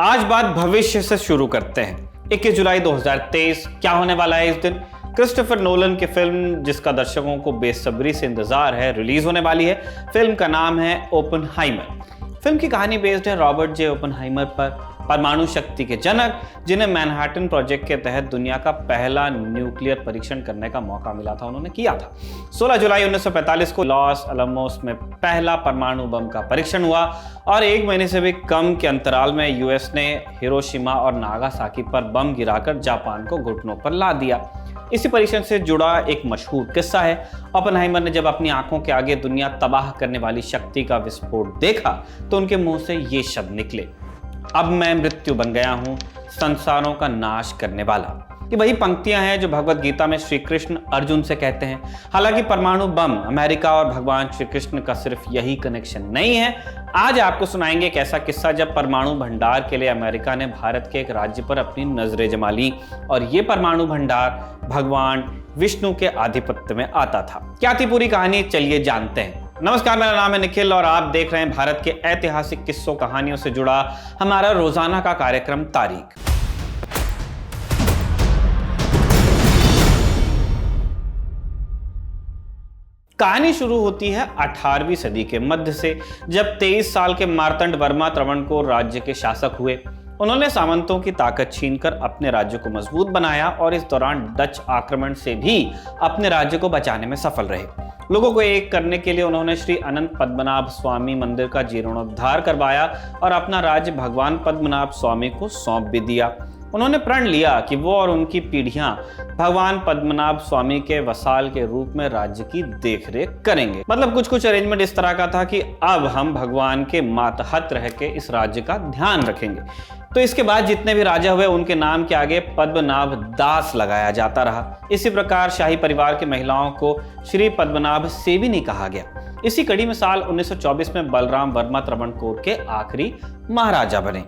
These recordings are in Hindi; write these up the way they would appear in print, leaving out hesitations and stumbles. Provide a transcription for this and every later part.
आज बात भविष्य से शुरू करते हैं। 21 जुलाई 2023 क्या होने वाला है इस दिन? क्रिस्टोफर नोलन की फिल्म जिसका दर्शकों को बेसब्री से इंतजार है रिलीज होने वाली है। फिल्म का नाम है ओपनहाइमर। फिल्म की कहानी बेस्ड है रॉबर्ट जे ओपनहाइमर पर, परमाणु शक्ति के जनक जिन्हें मैनहट्टन प्रोजेक्ट के तहत दुनिया का पहला न्यूक्लियर परीक्षण करने का मौका मिला था, उन्होंने किया था। 16 जुलाई 1945 को लॉस अलमोस में पहला परमाणु बम का परीक्षण हुआ और 1 महीने से भी कम के अंतराल में यूएस ने हिरोशिमा और नागासाकी पर बम गिराकर जापान को घुटनों पर ला दिया। इसी परीक्षण से जुड़ा एक मशहूर किस्सा है। ओपनहाइमर ने जब अपनी आंखों के आगे दुनिया तबाह करने वाली शक्ति का विस्फोट देखा तो उनके मुंह से ये शब्द निकले, अब मैं मृत्यु बन गया हूं, संसारों का नाश करने वाला। ये वही पंक्तियां हैं जो भगवत गीता में श्री कृष्ण अर्जुन से कहते हैं। हालांकि परमाणु बम अमेरिका और भगवान श्री कृष्ण का सिर्फ यही कनेक्शन नहीं है। आज आपको सुनाएंगे एक ऐसा किस्सा जब परमाणु भंडार के लिए अमेरिका ने भारत के एक राज्य पर अपनी नजरें जमा ली और ये परमाणु भंडार भगवान विष्णु के आधिपत्य में आता था। क्या थी पूरी कहानी, चलिए जानते हैं। नमस्कार, मेरा नाम है निखिल और आप देख रहे हैं भारत के ऐतिहासिक किस्सों कहानियों से जुड़ा हमारा रोजाना का कार्यक्रम तारीख। कहानी शुरू होती है 18वीं सदी के मध्य से, जब 23 साल के मार्तंड वर्मा त्रावणकोर राज्य के शासक हुए। उन्होंने सामंतों की ताकत छीनकर अपने राज्य को मजबूत बनाया और इस दौरान डच आक्रमण से भी अपने राज्य को बचाने में सफल रहे। लोगों को एक करने के लिए उन्होंने श्री अनंत पद्मनाभ स्वामी मंदिर का जीर्णोद्धार करवाया और अपना राज्य भगवान पद्मनाभ स्वामी को सौंप भी दिया। उन्होंने प्रण लिया कि वो और उनकी पीढ़ियां भगवान पद्मनाभ स्वामी के वसाल के रूप में राज्य की देखरेख करेंगे। मतलब कुछ अरेंजमेंट इस तरह का था कि अब हम भगवान के मातहत रह के इस राज्य का ध्यान रखेंगे। तो इसके बाद जितने भी राजा हुए उनके नाम के आगे पद्मनाभ दास लगाया जाता रहा। इसी प्रकार शाही परिवार की महिलाओं को श्री पद्मनाभ सेविनी कहा गया। इसी कड़ी में साल 1924 में बलराम वर्मा त्रावणकोर के आखिरी महाराजा बने।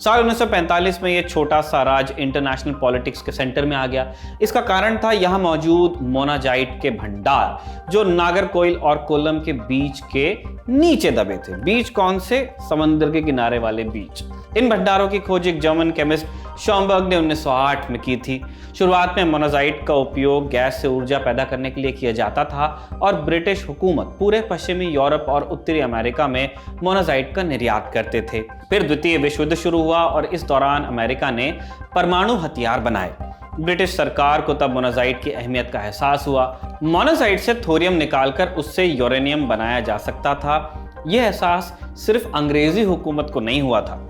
साल 1945 में यह छोटा सा राज्य इंटरनेशनल पॉलिटिक्स के सेंटर में आ गया। इसका कारण था यहाँ मौजूद मोनाजाइट के भंडार जो नागरकोइल और कोल्लम के बीच के नीचे दबे थे। बीच कौन से? समंदर के किनारे वाले बीच। इन भंडारों की खोज एक जर्मन केमिस्ट शॉम्बर्ग ने 1908 में की थी। शुरुआत में मोनाजाइट का उपयोग गैस से ऊर्जा पैदा करने के लिए किया जाता था और ब्रिटिश हुकूमत पूरे पश्चिमी यूरोप और उत्तरी अमेरिका में मोनाजाइट का निर्यात करते थे। फिर द्वितीय विश्व युद्ध शुरू हुआ और इस दौरान अमेरिका ने परमाणु हथियार बनाए। ब्रिटिश सरकार को तब मोनाजाइट की अहमियत का एहसास हुआ। मोनाजाइट से थोरियम निकालकर उससे यूरेनियम बनाया जा सकता था। यह एहसास सिर्फ अंग्रेजी हुकूमत को नहीं हुआ था,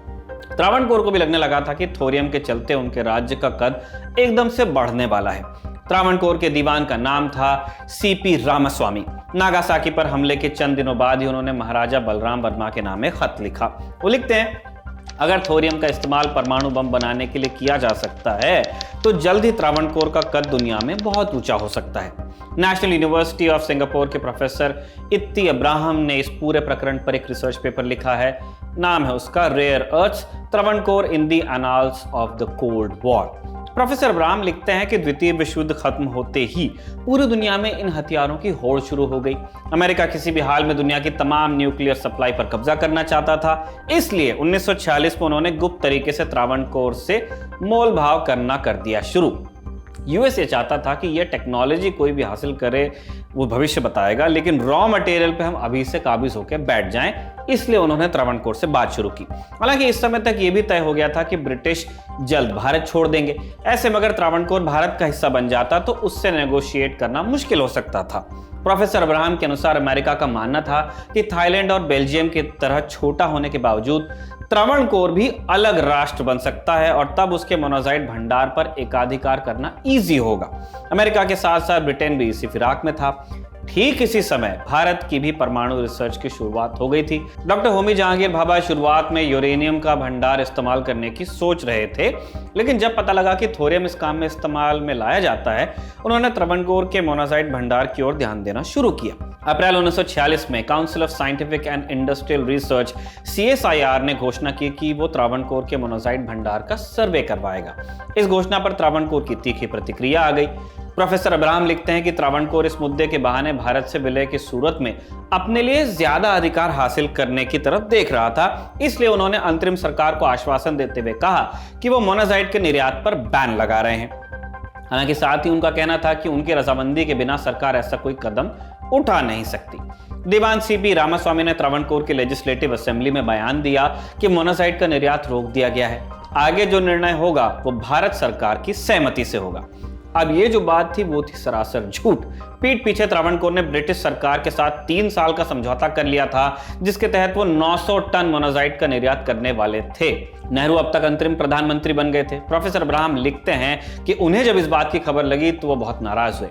त्रावणकोर को भी लगने लगा था कि थोरियम के चलते उनके राज्य का कद एकदम से बढ़ने वाला है। त्रावणकोर के दीवान का नाम था सीपी रामास्वामी। नागासाकी पर हमले के चंद दिनों बाद ही उन्होंने महाराजा बलराम वर्मा के नाम एक खत लिखा। वो लिखते हैं, अगर थोरियम का इस्तेमाल परमाणु बम बनाने के लिए किया जा सकता है तो जल्द ही त्रावणकोर का कद दुनिया में बहुत ऊंचा हो सकता है। नेशनल यूनिवर्सिटी ऑफ सिंगापुर के प्रोफेसर इत्ती अब्राहम ने इस पूरे प्रकरण पर एक रिसर्च पेपर लिखा है। नाम है उसका rare earths Travancore in the annals of the cold war. Professor Abraham लिखते हैं कि द्वितीय विश्व युद्ध खत्म होते ही पूरी दुनिया में इन हथियारों की होड़ शुरू हो गई। अमेरिका किसी भी हाल में दुनिया की तमाम न्यूक्लियर सप्लाई पर कब्जा करना चाहता था। इसलिए 1946 में उन्होंने गुप्त तरीके से त्रावणकोर से मोल भाव करना कर दिया शुरू। यूएस ये चाहता था कि यह टेक्नोलॉजी कोई भी हासिल करे वो भविष्य बताएगा, लेकिन रॉ मटेरियल पे हम अभी से काबिज होकर बैठ जाएं, इसलिए उन्होंने त्रावणकोर से बात शुरू की। हालांकि इस समय तक ये भी तय हो गया था कि ब्रिटिश जल्द भारत छोड़ देंगे। ऐसे में अगर त्रावणकोर भारत का हिस्सा बन जाता तो उससे नेगोशिएट करना मुश्किल हो सकता था। प्रोफेसर अब्राहम के अनुसार अमेरिका का मानना था कि थाईलैंड और बेल्जियम की तरह छोटा होने के बावजूद त्रावणकोर भी अलग राष्ट्र बन सकता है और तब उसके मोनाजाइट भंडार पर एकाधिकार करना इजी होगा। अमेरिका के साथ साथ ब्रिटेन भी इसी फिराक में था। ठीक इसी समय भारत की भी परमाणु रिसर्च की शुरुआत हो गई थी। डॉक्टर होमी जहांगीर भाभा शुरुआत में यूरेनियम का भंडार इस्तेमाल करने की सोच रहे थे, लेकिन जब पता लगा कि थोरियम इस काम में इस्तेमाल में लाया जाता है, उन्होंने त्रावणकोर के मोनाजाइट भंडार की ओर ध्यान देना शुरू किया। अप्रैल 1946 में council of scientific and industrial research CSIR ने घोषणा की कि वो त्रावणकोर के मोनाजाइट भंडार का सर्वे करवाएगा। इस घोषणा पर त्रावणकोर की तीखी प्रतिक्रिया आ गई। प्रोफेसर अब्राहम लिखते हैं कि त्रावणकोर इस मुद्दे के बहाने भारत से विलय की सूरत में अपने लिए ज्यादा अधिकार हासिल करने की तरफ देख रहा था, इसलिए उन्होंने अंतरिम सरकार को आश्वासन देते हुए कहा कि वो मोनाजाइट के निर्यात पर बैन लगा रहे हैं। हालांकि साथ ही उनका कहना था कि उनकी रजामंदी के बिना सरकार ऐसा कोई कदम उठा नहीं सकती। दीवान सीपी रामास्वामी ने त्रावणकोर की लेजिस्लेटिव असेंबली में बयान दिया कि मोनाजाइट का निर्यात रोक दिया गया है, आगे जो निर्णय होगा वो भारत सरकार की सहमति से होगा। अब ये जो बात थी वो थी सरासर झूठ। पीठ पीछे त्रावणकोर ने ब्रिटिश सरकार के साथ 3 साल का समझौता कर लिया था, जिसके तहत वो 900 टन मोनाजाइट का निर्यात करने वाले थे। नेहरू अब तक अंतरिम प्रधानमंत्री बन गए थे। प्रोफेसर अब्राहम लिखते हैं कि उन्हें जब इस बात की खबर लगी तो वो बहुत नाराज हुए।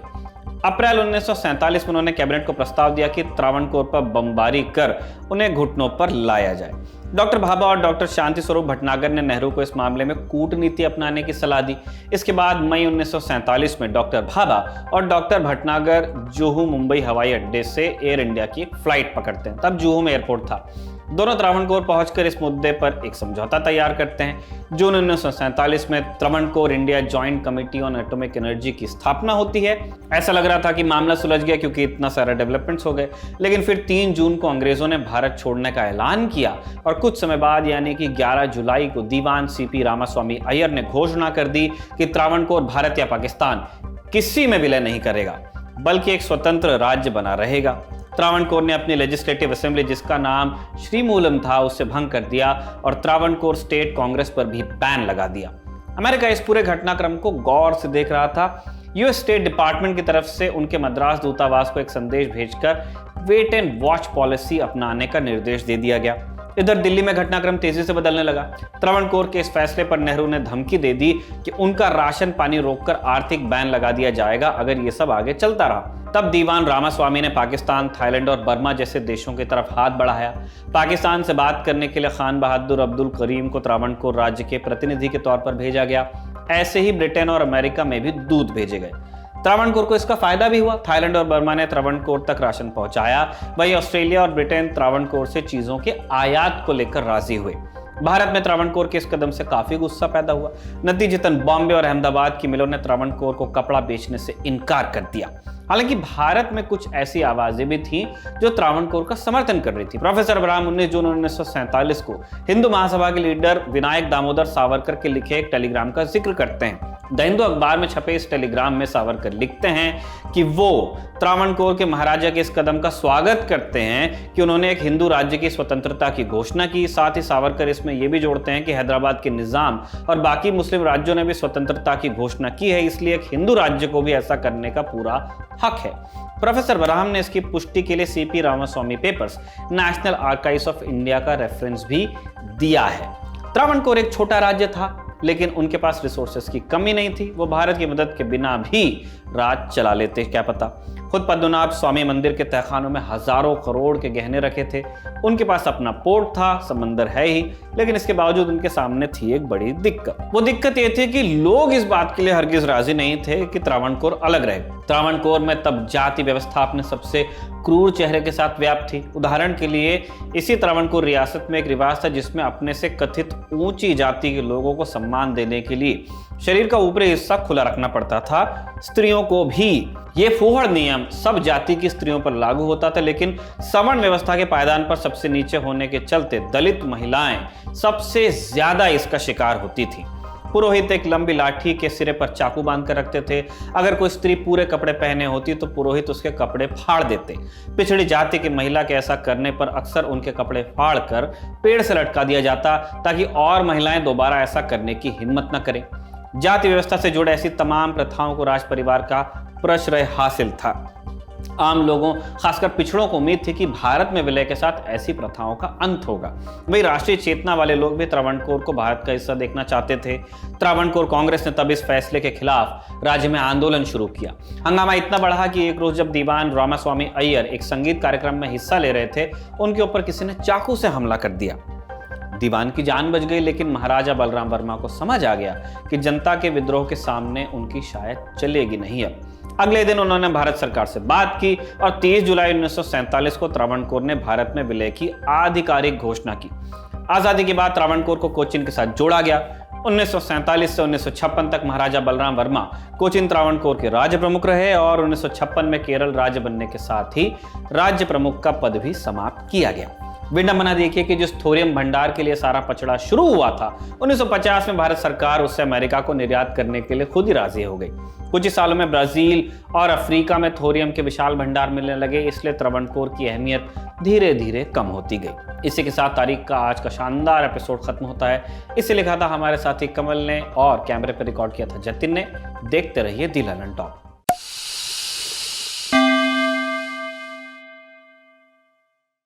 अप्रैल 1947 में उन्होंने कैबिनेट को प्रस्ताव दिया कि त्रावणकोर पर बमबारी कर उन्हें घुटनों पर लाया जाए। डॉक्टर भाभा और डॉक्टर शांति स्वरूप भटनागर ने नेहरू को इस मामले में कूटनीति अपनाने की सलाह दी। इसके बाद मई 1947 में डॉक्टर भाभा और डॉक्टर भटनागर जुहू मुंबई हवाई अड्डे से एयर इंडिया की एक फ्लाइट पकड़ते हैं। तब जुहू में एयरपोर्ट था। दोनों त्रावणकोर पहुंचकर इस मुद्दे पर एक समझौता तैयार करते हैं। जून 1947 में Travancore India joint committee on atomic energy की स्थापना होती है। ऐसा लग रहा था कि मामला सुलझ गया क्योंकि इतना सारा डेवलपमेंट्स हो गए, लेकिन फिर 3 जून को अंग्रेजों ने भारत छोड़ने का ऐलान किया और कुछ समय बाद यानी कि 11 जुलाई को दीवान सीपी रामास्वामी अय्यर ने घोषणा कर दी कि त्रावणकोर भारत या पाकिस्तान किसी में विलय नहीं करेगा, बल्कि एक स्वतंत्र राज्य बना रहेगा। त्रावणकोर ने अपनी लेजिस्लेटिव असेंबली, जिसका नाम श्रीमूलम था, उसे भंग कर दिया और त्रावणकोर स्टेट कांग्रेस पर भी बैन लगा दिया। अमेरिका इस पूरे घटनाक्रम को गौर से देख रहा था। यूएस स्टेट डिपार्टमेंट की तरफ से उनके मद्रास दूतावास को एक संदेश भेजकर वेट एंड वॉच पॉलिसी अपनाने का निर्देश दे दिया गया। इधर दिल्ली में घटनाक्रम तेजी से बदलने लगा। त्रावणकोर के इस फैसले पर नेहरू ने धमकी दे दी कि उनका राशन पानी रोककर आर्थिक बैन लगा दिया जाएगा अगर ये सब आगे चलता रहा। तब दीवान रामास्वामी ने पाकिस्तान, थाईलैंड और बर्मा जैसे देशों की तरफ हाथ बढ़ाया। पाकिस्तान से बात करने के लिए खान बहादुर अब्दुल करीम को त्रावणकोर राज्य के प्रतिनिधि के तौर पर भेजा गया। ऐसे ही ब्रिटेन और अमेरिका में भी दूत भेजे गए। त्रावणकोर को इसका फायदा भी हुआ। थाईलैंड और बर्मा ने त्रावणकोर तक राशन पहुंचाया। वहीं ऑस्ट्रेलिया और ब्रिटेन त्रावणकोर से चीजों के आयात को लेकर राजी हुए। भारत में त्रावणकोर के इस कदम से काफी गुस्सा पैदा हुआ। नतीजतन बॉम्बे और अहमदाबाद की मिलों ने त्रावणकोर को कपड़ा बेचने से इनकार कर दिया। हालांकि भारत में कुछ ऐसी आवाजें भी थीं जो त्रावणकोर का समर्थन कर रही थी। प्रोफेसर अब्राहम 19 जून 1947 को हिंदू महासभा के लीडर विनायक दामोदर सावरकर के लिखे एक टेलीग्राम का जिक्र करते हैं। द हिंदू अखबार में छपे इस टेलीग्राम में सावरकर लिखते हैं कि वो त्रावणकोर के महाराजा के इस कदम का स्वागत करते हैं कि उन्होंने एक हिंदू राज्य की स्वतंत्रता की घोषणा की। साथ ही सावरकर इसमें यह भी जोड़ते हैं कि हैदराबाद के निजाम और बाकी मुस्लिम राज्यों ने भी स्वतंत्रता की घोषणा की है, इसलिए एक हिंदू राज्य को भी ऐसा करने का पूरा हक है। प्रोफेसर अब्राहम ने इसकी पुष्टि के लिए CP Ramaswamy papers, national archives of India का रेफरेंस भी दिया है। त्रावणकोर एक छोटा राज्य था, लेकिन उनके पास रिसोर्सेस की कमी नहीं थी। वो भारत की मदद के बिना भी राज चला लेते, क्या पता। खुद पद्मनाभ स्वामी मंदिर के तहखानों में हजारों करोड़ के गहने रखे थे। उनके पास अपना पोर्ट था, समंदर है ही, लेकिन इसके बावजूद उनके सामने थी एक बड़ी दिक्कत। वो दिक्कत ये थी कि लोग इस बात के लिए हरगिज राजी नहीं थे कि त्रावणकोर अलग रहे। त्रावणकोर में तब जाति व्यवस्था अपने सबसे क्रूर चेहरे के साथ व्याप्त थी। उदाहरण के लिए इसी त्रावणकोर रियासत में एक रिवाज था जिसमें अपने से कथित ऊंची जाति के लोगों को सम्मान देने के लिए शरीर का ऊपरी हिस्सा खुला रखना पड़ता था। स्त्रियों को भी ये फूहड़ नियम सब जाति की स्त्रियों पर लागू होता था, लेकिन सवर्ण व्यवस्था के पायदान पर सबसे नीचे होने के चलते दलित महिलाएं सबसे ज्यादा इसका शिकार होती थी। पुरोहित एक लंबी लाठी के सिरे पर चाकू बांध कर रखते थे। अगर कोई स्त्री पूरे कपड़े पहने होती तो पुरोहित उसके कपड़े फाड़ देते। पिछड़ी जाति की महिला के ऐसा करने पर अक्सर उनके कपड़े फाड़ कर पेड़ से लटका दिया जाता, ताकि और महिलाएं दोबारा ऐसा करने की हिम्मत न करें। जाति व्यवस्था से जुड़े ऐसी तमाम प्रथाओं को राज परिवार का प्रश्रय हासिल था। आम लोगों, खासकर पिछड़ों को उम्मीद थी कि भारत में विलय के साथ ऐसी प्रथाओं का अंत होगा। वही राष्ट्रीय चेतना वाले लोग भी त्रावणकोर को भारत का हिस्सा देखना चाहते थे। त्रावणकोर कांग्रेस ने तब इस फैसले के खिलाफ राज्य में आंदोलन शुरू किया। हंगामा इतना बढ़ा कि एक रोज जब दीवान रामास्वामी अय्यर एक संगीत कार्यक्रम में हिस्सा ले रहे थे, उनके ऊपर किसी ने चाकू से हमला कर दिया। दीवान की जान बच गई, लेकिन महाराजा बलराम वर्मा को समझ आ गया कि जनता के विद्रोह के सामने उनकी शायद चलेगी नहीं। अब अगले दिन उन्होंने भारत सरकार से बात की और 30 जुलाई 1947 को त्रावणकोर ने भारत में विलय की आधिकारिक घोषणा की। आजादी के बाद त्रावणकोर को कोचीन के साथ जोड़ा गया। 1947 से 1956 तक महाराजा बलराम वर्मा कोचिन त्रावणकोर के राज्य प्रमुख रहे और 1956 में केरल राज्य बनने के साथ ही राज्य प्रमुख का पद भी समाप्त किया गया। विडंबना देखिए कि जिस थोरियम भंडार के लिए सारा पचड़ा शुरू हुआ था, 1950 में भारत सरकार उससे अमेरिका को निर्यात करने के लिए खुद ही राजी हो गई। कुछ ही सालों में ब्राजील और अफ्रीका में थोरियम के विशाल भंडार मिलने लगे, इसलिए त्रावणकोर की अहमियत धीरे धीरे कम होती गई। इसी के साथ तारीख का आज का शानदार एपिसोड खत्म होता है। इसे लिखा था हमारे साथी कमल ने और कैमरे पर रिकॉर्ड किया था जतिन ने। देखते रहिए दी लंदन टॉक।